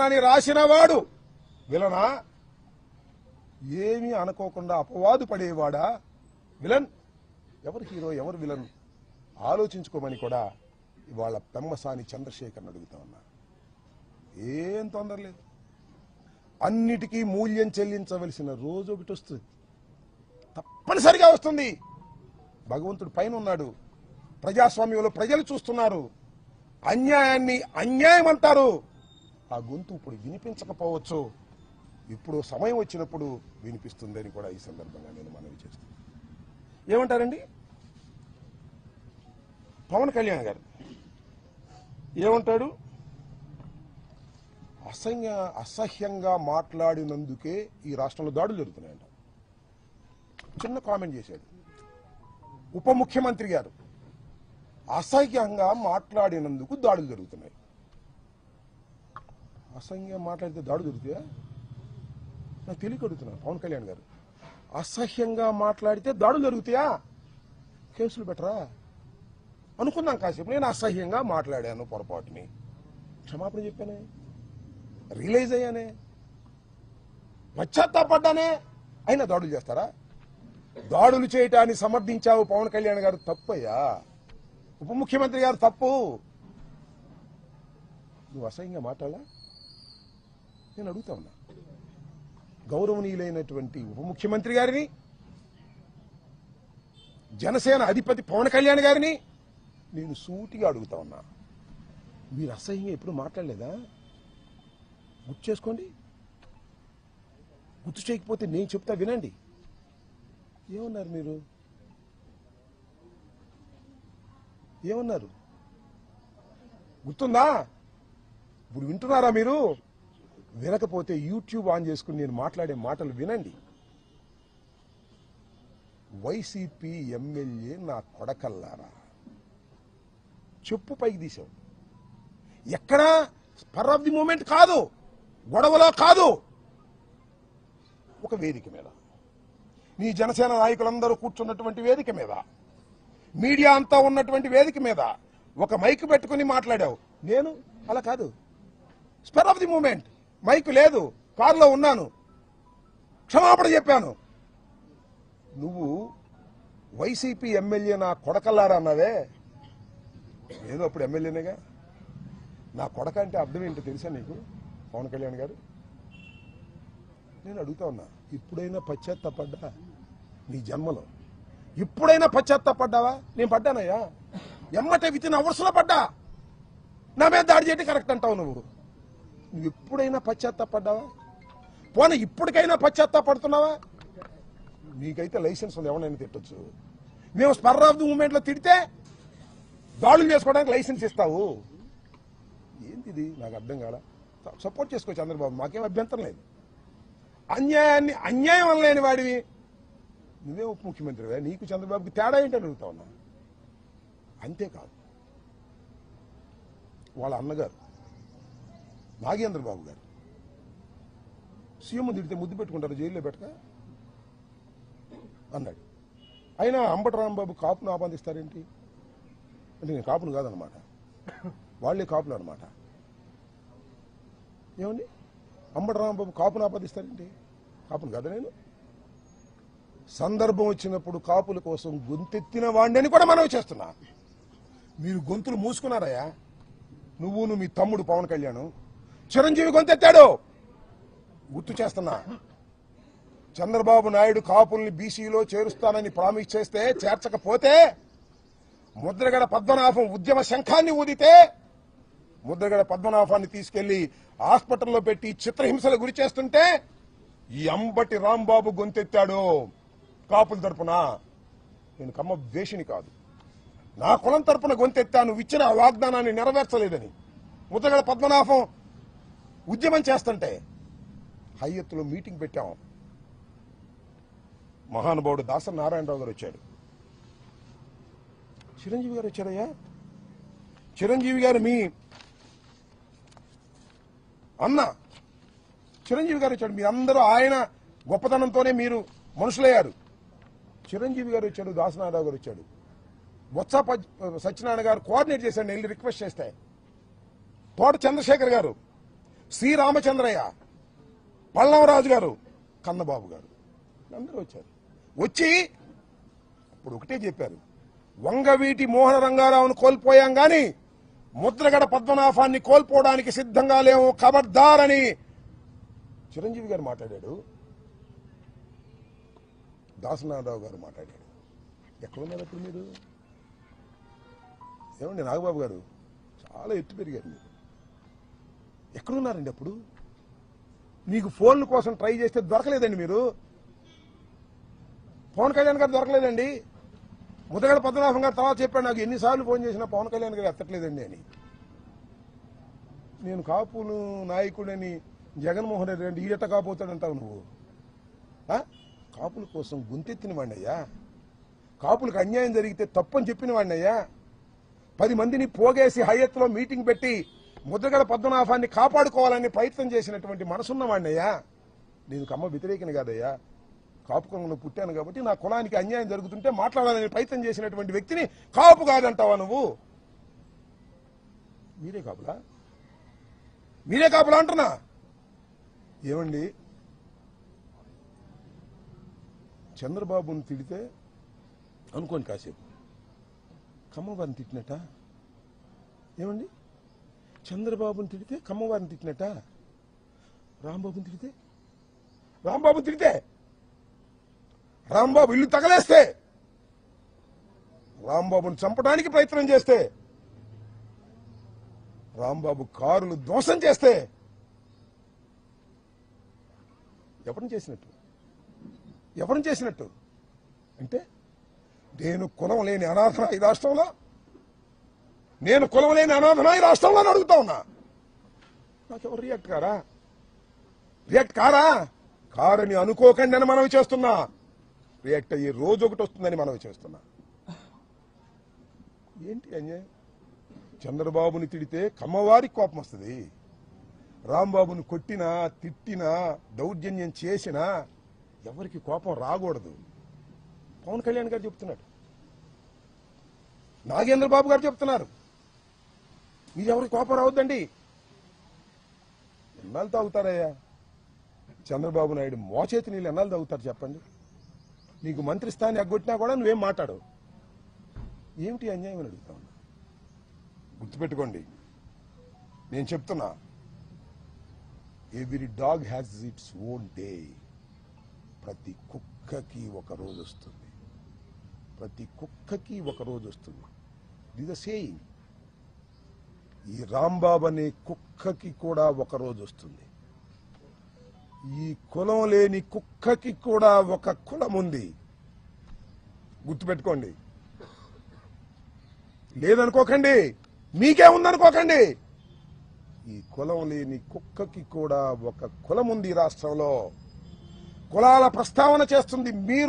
అని రాసినవాడు విలనా? ఏమీ అనుకోకుండా అపవాదు పడేవాడా విలన్? ఎవరు హీరో ఎవరు విలన్ ఆలోచించుకోమని కూడా ఇవాళ పెమ్మసాని చంద్రశేఖర్ని అడుగుతా ఉన్నా. ఏం తొందర లేదు. అన్నిటికీ మూల్యం చెల్లించవలసిన రోజు ఒకటి వస్తుంది, తప్పనిసరిగా వస్తుంది. భగవంతుడు పైన ఉన్నాడు, ప్రజాస్వామ్యంలో ప్రజలు చూస్తున్నారు. అన్యాయాన్ని అన్యాయం అంటారు. ఆ గొంతు ఇప్పుడు వినిపించకపోవచ్చు, ఇప్పుడు సమయం వచ్చినప్పుడు వినిపిస్తుందని కూడా ఈ సందర్భంగా నేను మనవి చేస్తాను. ఏమంటారండి పవన్ కళ్యాణ్ గారు? ఏమంటాడు? అసహ్యంగా మాట్లాడినందుకే ఈ రాష్ట్రంలో దాడులు జరుగుతున్నాయంట. చిన్న కామెంట్ చేశాడు. ఉప ముఖ్యమంత్రి గారు అసహ్యంగా మాట్లాడినందుకు దాడులు జరుగుతున్నాయి. అసహ్యంగా మాట్లాడితే దాడులు జరుగుతాయా? నాకు తెలియక అడుగుతున్నాను పవన్ కళ్యాణ్ గారు. అసహ్యంగా మాట్లాడితే దాడులు జరుగుతాయా? కేసులు పెట్టరా అనుకున్నాం కాసేపు. నేను అసహ్యంగా మాట్లాడాను, పొరపాటుని క్షమాపణ చెప్పానే, రియలైజ్ అయ్యానే, పశ్చాత్తాపడ్డానే, అయినా దాడులు చేస్తారా? దాడులు చేయటాన్ని సమర్థించావు పవన్ కళ్యాణ్ గారు, తప్పయ్యా. ఉప ముఖ్యమంత్రి గారు తప్పు. నువ్వు అసహ్యంగా మాట్లాడాలా? నేను అడుగుతా ఉన్నా. గౌరవనీయులైనటువంటి ఉప ముఖ్యమంత్రి గారిని, జనసేన అధిపతి పవన్ కళ్యాణ్ గారిని నేను సూటిగా అడుగుతా ఉన్నా. మీరు అసహ్యంగా ఎప్పుడు మాట్లాడలేదా? గుర్తు చేసుకోండి. గుర్తు చేయకపోతే నేను చెప్తా వినండి. ఏమన్నారు మీరు? ఏమన్నారు గుర్తుందా? ఇప్పుడు వింటున్నారా మీరు? వినకపోతే యూట్యూబ్ ఆన్ చేసుకుని నేను మాట్లాడే మాటలు వినండి. వైసీపీ ఎమ్మెల్యే నా కొడకల్లారా, చెప్పు పైకి తీసావు. ఎక్కడా స్పర్ ఆఫ్ ది మూమెంట్ కాదు, గొడవలో కాదు, ఒక వేదిక మీద, నీ జనసేన నాయకులందరూ కూర్చున్నటువంటి వేదిక మీద, మీడియా అంతా ఉన్నటువంటి వేదిక మీద ఒక మైక్ పెట్టుకుని మాట్లాడావు. నేను అలా కాదు. Spur of the moment, mike లేదు, కారులో ఉన్నాను, క్షమాపణ చెప్పాను. నువ్వు వైసీపీ ఎమ్మెల్యే నా కొడకల్లారా అన్నావే, ఏదో అప్పుడు ఎమ్మెల్యేనేగా. నా కొడక అంటే అర్థం ఏంటో తెలుసా నీకు పవన్ కళ్యాణ్ గారు? నేను అడుగుతా ఉన్నా, ఇప్పుడైనా పశ్చాత్తాపడ్డా నీ జన్మలో? ఇప్పుడైనా పశ్చాత్తాపడ్డావా? నేను పడ్డానయ్యా, ఎమ్మటే వితిన్ అవర్స్ లో పడ్డా. నా మీద దాడి చేయడం కరెక్ట్ అంటావు నువ్వు ఎప్పుడైనా పశ్చాత్తాపడ్డావా? పోనీ ఇప్పటికైనా పశ్చాత్తాపడుతున్నావా? నీకైతే లైసెన్స్ ఉంది, ఎవరైనా తిట్టొచ్చు. మేము స్పర్ ఆఫ్ ది మూమెంట్ లో తిడితే దాడులు చేసుకోవడానికి లైసెన్స్ ఇస్తావు. ఏంటిది నాకు అర్థం కాల. సపోర్ట్ చేసుకో చంద్రబాబు, మాకేం అభ్యంతరం లేదు. అన్యాయాన్ని అన్యాయం అనలేని వాడివి నువ్వే ఉప ముఖ్యమంత్రివే, నీకు చంద్రబాబుకి తేడా ఏంటని అడుగుతా ఉన్నా. అంతేకాదు, వాళ్ళ అన్నగారు నాగేంద్రబాబు గారు సీఎం తిడితే ముద్దు పెట్టుకుంటారు, జైల్లో పెట్టక అన్నాడు. అయినా అంబటి రాంబాబు కాపును ఆపాదిస్తారేంటి అంటే నేను కాపును కాదనమాట, వాళ్లే కాపులు అనమాట. ఏమండి, అంబటి రాంబాబు కాపును ఆపాదిస్తారేంటి? కాపును కాదా నేను? సందర్భం వచ్చినప్పుడు కాపుల కోసం గొంతెత్తిన వాడిని అని కూడా మనవి చేస్తున్నా. మీరు గొంతులు మూసుకున్నారయ్యా. నువ్వు మీ తమ్ముడు పవన్ కళ్యాణ్. చిరంజీవి గొంతెత్తాడు, గుర్తు చేస్తున్నా. చంద్రబాబు నాయుడు కాపుల్ని బీసీలో చేరుస్తానని ప్రామిస్ చేస్తే, చేర్చకపోతే ముద్రగడ పద్మనాభం ఉద్యమ శంఖాన్ని ఊదితే ముద్రగడ పద్మనాభాన్ని తీసుకెళ్లి హాస్పిటల్లో పెట్టి చిత్రహింసలు గురి చేస్తుంటే ఈ అంబటి రాంబాబు గొంతెత్తాడు కాపుల తరపున. నేను కమ్మ ద్వేషిని కాదు, నా కులం తరపున గొంతెత్తాను. ఇచ్చిన వాగ్దానాన్ని నెరవేర్చలేదని ముద్రగడ పద్మనాభం ఉద్యమం చేస్తుంటే హైయత్తులో మీటింగ్ పెట్టాం. మహానుభావుడు దాసరి నారాయణరావు గారు వచ్చాడు, చిరంజీవి గారు వచ్చారయ్యా. చిరంజీవి గారు మీ అన్న చిరంజీవి గారు వచ్చాడు. మీ అందరూ ఆయన గొప్పతనంతోనే మీరు మనుషులయ్యారు. చిరంజీవి గారు వచ్చాడు, దాసనారాయణ గారు వచ్చాడు, బొత్స సత్యనారాయణ గారు కోఆర్డినేట్ చేశాడు. వెళ్ళి రిక్వెస్ట్ చేస్తే తోట చంద్రశేఖర్ గారు, శ్రీరామచంద్రయ్య, పల్లవరాజు గారు, కన్నబాబు గారు అందరూ వచ్చారు. వచ్చి ఇప్పుడు ఒకటే చెప్పారు, వంగవీటి మోహన రంగారావును కోల్పోయాం గాని ముద్రగడ పద్మనాభాన్ని కోల్పోవడానికి సిద్ధంగా లేవు, ఖబర్దారని చిరంజీవి గారు మాట్లాడాడు, దాసనారాయణరావు గారు మాట్లాడాడు. ఎక్కడున్నారు అప్పుడు మీరు? ఏమండి నాగబాబు గారు, చాలా ఎత్తు పెరిగారు మీరు. ఎక్కడున్నారండి అప్పుడు? మీకు ఫోన్ల కోసం ట్రై చేస్తే దొరకలేదండి మీరు. పవన్ కళ్యాణ్ గారు దొరకలేదండి. ముద్రగడ పద్మనాభం గారు తర్వాత చెప్పాడు, నాకు ఎన్నిసార్లు ఫోన్ చేసినా పవన్ కళ్యాణ్ గారు ఎత్తట్లేదండి అని. నేను కాపులు నాయకుడని జగన్మోహన్ రెడ్డి అంటే ఈడట కాపోతాడంటావు నువ్వు. కాపుల కోసం గుంతెత్తిన వాడినయ్యా, కాపులకు అన్యాయం జరిగితే తప్పని చెప్పిన వాడినయ్యా, 10 మందిని పోగేసి హయత్లో మీటింగ్ పెట్టి ముద్రగడ పద్మనాభాన్ని కాపాడుకోవాలని ప్రయత్నం చేసినటువంటి మనసున్న వాడినయ్యా. నేను కమ్మ వ్యతిరేకిని కాదయ్యా, కాపు కులంలో పుట్టాను కాబట్టి నా కులానికి అన్యాయం జరుగుతుంటే మాట్లాడాలని ప్రయత్నం చేసినటువంటి వ్యక్తిని కాపు కాదంటావా నువ్వు? మీరే కాపులా? మీరే కాపులా అంటున్నా. ఏమండి, చంద్రబాబుని తిడితే అనుకోని కాసేపు కమ్మవారిని తిట్టినట్ట. ఏమండి, చంద్రబాబుని తిడితే కమ్మవారిని తిట్టినట్ట. రాంబాబుని తిడితే రాంబాబు ఇల్లు తగలేస్తే, రాంబాబుని చంపడానికి ప్రయత్నం చేస్తే, రాంబాబు కారులు ధ్వంసం చేస్తే ఎవరిని చేసినట్టు అంటే నేను కులం లేని అనాథనా ఈ రాష్ట్రంలో? నేను కులం లేని అనాథనా ఈ రాష్ట్రంలో అడుగుతా ఉన్నా. నాకెవరు రియాక్ట్ కారని అనుకోకండి అని మనవి చేస్తున్నా. రియాక్ట్ అయ్యే రోజు ఒకటి వస్తుందని మనవి చేస్తున్నా. ఏంటి అన్యాయం? చంద్రబాబుని తిడితే కమ్మవారికి కోపం వస్తుంది, రాంబాబుని కొట్టినా తిట్టినా దౌర్జన్యం చేసినా ఎవరికి కోపం రాకూడదు. పవన్ కళ్యాణ్ గారు చెప్తున్నాడు, నాగేంద్ర బాబు గారు చెప్తున్నారు, మీరు ఎవరికి కోపం రావద్దండి. ఎన్నాళ్ళు తాగుతారయ్యా చంద్రబాబు నాయుడు మోచేతి నీళ్ళు? ఎన్నాళ్ళు తాగుతారు చెప్పండి? నీకు మంత్రి స్థాన్ని ఎగ్గొట్టినా కూడా నువ్వేం మాట్లాడవు. ఏమిటి అన్యాయం అని అడుగుతా ఉన్నా. గుర్తుపెట్టుకోండి, నేను చెప్తున్నా, every dog has its own day. ప్రతి కుక్కకి ఒక రోజు వస్తుంది, దిస్ ఇస్ సేయింగ్. ఈ రాంబాబు అనే కుక్కకి కూడా ఒక రోజు వస్తుంది. ఈ కులం లేని కుక్కకి కూడా ఒక కులం ఉంది, గుర్తుపెట్టుకోండి. లేదనుకోకండి, మీకే ఉందనుకోకండి. ఈ కులం లేని కుక్కకి కూడా ఒక కులం ఉంది. రాష్ట్రంలో కులాల ప్రస్తావన చేస్తుంది మీరు.